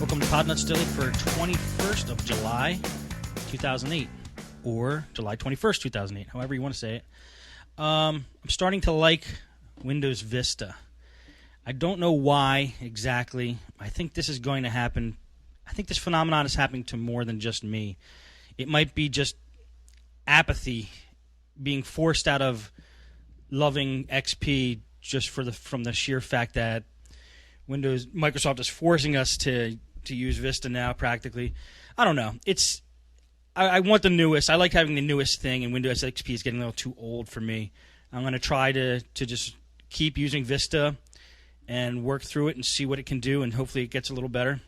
Welcome to Podnutz Daily for 21st of July, 2008, or July 21st, 2008, however you want to say it. I'm starting to like Windows Vista. I don't know why exactly. I think this is going to happen. I think this phenomenon is happening to more than just me. It might be just apathy, being forced out of loving XP just from the sheer fact that Microsoft is forcing us to use Vista now practically. I don't know. I want the newest. I like having the newest thing, and Windows XP is getting a little too old for me. I'm going to try to just keep using Vista and work through it and see what it can do, and hopefully it gets a little better.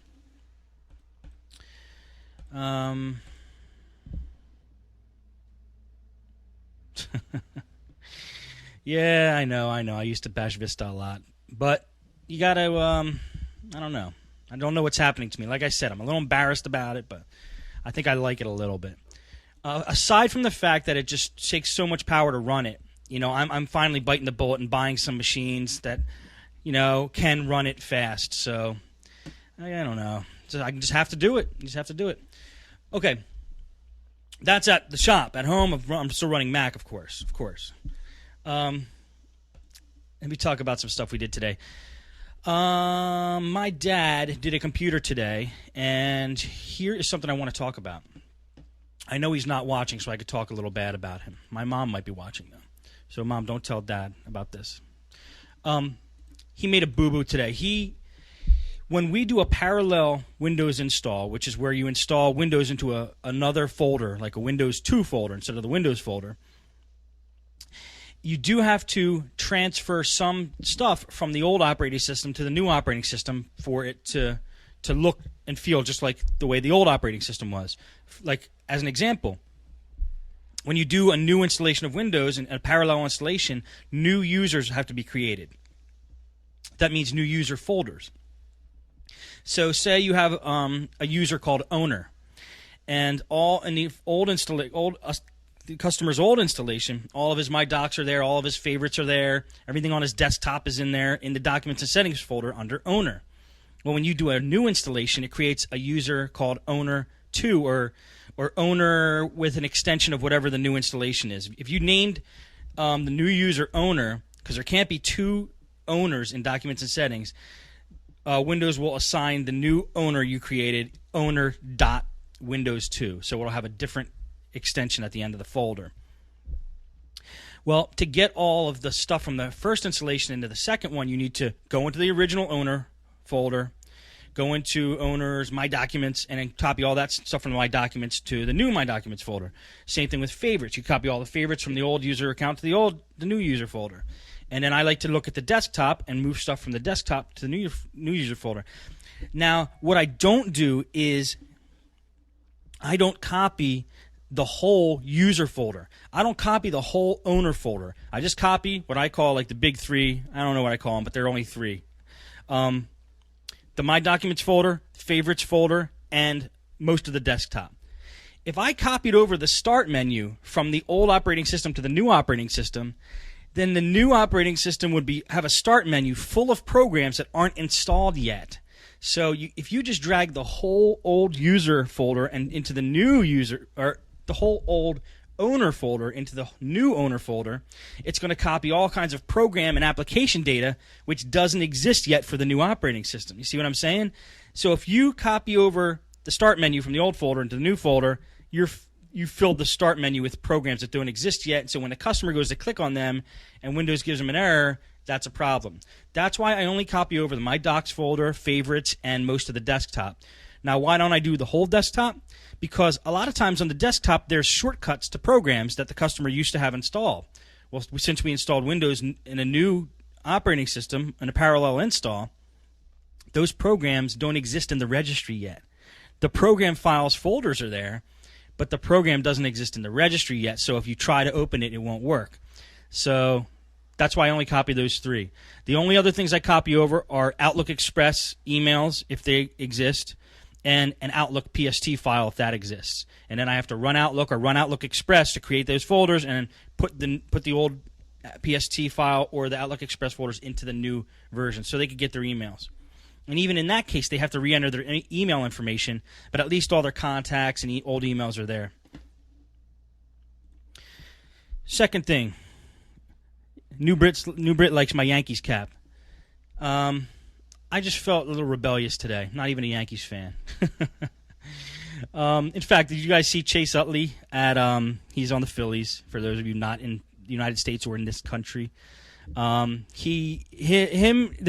Yeah, I know. I used to bash Vista a lot. But you got to, I don't know. I don't know what's happening to me. Like I said, I'm a little embarrassed about it, but I think I like it a little bit. Aside from the fact that it just takes so much power to run it, I'm finally biting the bullet and buying some machines that, can run it fast. So, I don't know. So I just have to do it. Okay. That's at the shop. At home, I'm still running Mac, of course. Let me talk about some stuff we did today. My dad did a computer today, and here is something I want to talk about. I know he's not watching, so I could talk a little bad about him. My mom might be watching, though. So, Mom, don't tell Dad about this. He made a boo-boo today. When we do a parallel Windows install, which is where you install Windows into another folder, like a Windows 2 folder instead of the Windows folder, you do have to transfer some stuff from the old operating system to the new operating system for it to look and feel just like the way the old operating system was. Like, as an example, when you do a new installation of Windows and a parallel installation, new users have to be created. That means new user folders. So say you have a user called owner, and all in the the customer's old installation, all of his My Docs are there, all of his favorites are there, everything on his desktop is in there in the Documents and Settings folder under owner. Well, when you do a new installation, it creates a user called owner 2 or owner with an extension of whatever the new installation is. If you named the new user owner, because there can't be two owners in Documents and Settings, Windows will assign the new owner you created owner.windows 2. So it'll have a different extension at the end of the folder. Well, to get all of the stuff from the first installation into the second one, you need to go into the original owner folder, go into owner's My Documents, and then copy all that stuff from the My Documents to the new My Documents folder. Same thing with favorites. You copy all the favorites from the old user account to the new user folder. And then I like to look at the desktop and move stuff from the desktop to the new user folder. Now, what I don't do is I don't copy the whole user folder. I don't copy the whole owner folder. I just copy what I call like the big three. I don't know what I call them, but they're only three. The My Documents folder, favorites folder, and most of the desktop. If I copied over the start menu from the old operating system to the new operating system, then the new operating system would have a start menu full of programs that aren't installed yet. So if you just drag the whole old user folder and into the new user, or the whole old owner folder into the new owner folder, it's going to copy all kinds of program and application data which doesn't exist yet for the new operating system. You see what I'm saying? So if you copy over the start menu from the old folder into the new folder, you filled the start menu with programs that don't exist yet. So when the customer goes to click on them and Windows gives them an error, that's a problem. That's why I only copy over the My Docs folder, favorites, and most of the desktop. Now, why don't I do the whole desktop? Because a lot of times on the desktop, there's shortcuts to programs that the customer used to have installed. Well, since we installed Windows in a new operating system, in a parallel install, those programs don't exist in the registry yet. The program files folders are there, but the program doesn't exist in the registry yet, so if you try to open it, it won't work. So that's why I only copy those three. The only other things I copy over are Outlook Express emails, if they exist, and an Outlook PST file, if that exists. And then I have to run Outlook or run Outlook Express to create those folders and put the old PST file or the Outlook Express folders into the new version so they could get their emails. And even in that case, they have to re-enter their email information, but at least all their contacts and old emails are there. Second thing, New Brit likes my Yankees cap. I just felt a little rebellious today. Not even a Yankees fan. In fact, did you guys see Chase Utley at? He's on the Phillies. For those of you not in the United States or in this country, the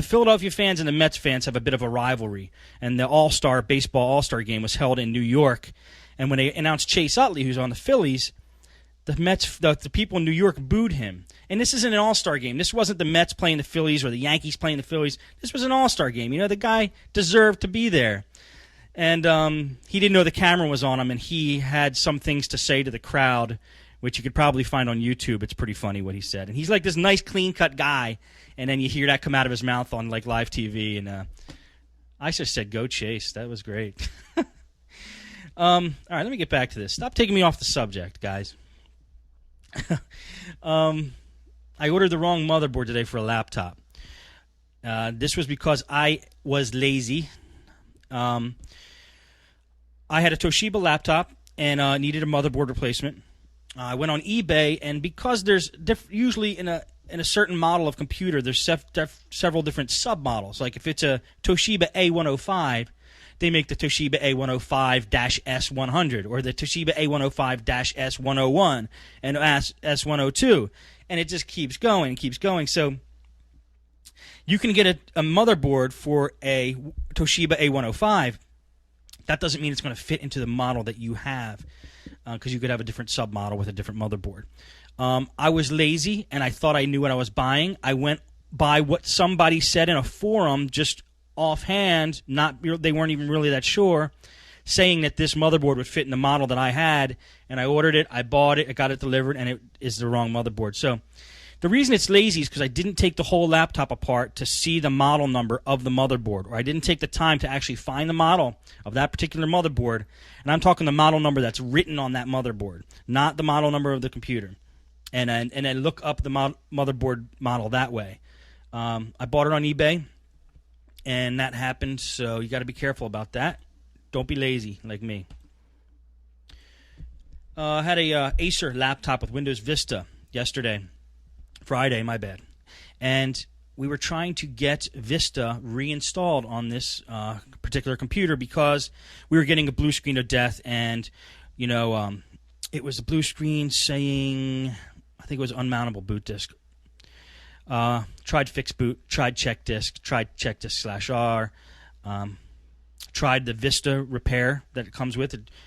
Philadelphia fans and the Mets fans have a bit of a rivalry. And the baseball All-Star game was held in New York. And when they announced Chase Utley, who's on the Phillies, the people in New York booed him. And this isn't an All-Star game. This wasn't the Mets playing the Phillies or the Yankees playing the Phillies. This was an All-Star game. You know, the guy deserved to be there. And he didn't know the camera was on him, and he had some things to say to the crowd, which you could probably find on YouTube. It's pretty funny what he said. And he's like this nice, clean-cut guy, and then you hear that come out of his mouth on like live TV. And I just said, go Chase. That was great. All right, let me get back to this. Stop taking me off the subject, guys. I ordered the wrong motherboard today for a laptop. This was because I was lazy. I had a Toshiba laptop and needed a motherboard replacement. I went on eBay, and because there's usually in a certain model of computer, there's several different submodels. Like if it's a Toshiba A105, they make the Toshiba A105-S100 or the Toshiba A105-S101 and S102, and it just keeps going and keeps going. So you can get a motherboard for a Toshiba A105. That doesn't mean it's going to fit into the model that you have, because you could have a different submodel with a different motherboard. I was lazy, and I thought I knew what I was buying. I went by what somebody said in a forum, just offhand. They weren't even really that sure, saying that this motherboard would fit in the model that I had, and I ordered it. I bought it. I got it delivered, and it is the wrong motherboard. So the reason it's lazy is because I didn't take the whole laptop apart to see the model number of the motherboard, or I didn't take the time to actually find the model of that particular motherboard. And I'm talking the model number that's written on that motherboard, not the model number of the computer. And then look up the motherboard model that way. I bought it on eBay, and that happened, so you got to be careful about that. Don't be lazy like me. I had a Acer laptop with Windows Vista Friday, my bad. And we were trying to get Vista reinstalled on this particular computer because we were getting a blue screen of death, and it was a blue screen saying, I think it was unmountable boot disk. Tried fix boot, tried check disk, tried check disk /R, tried the Vista repair that it comes with. It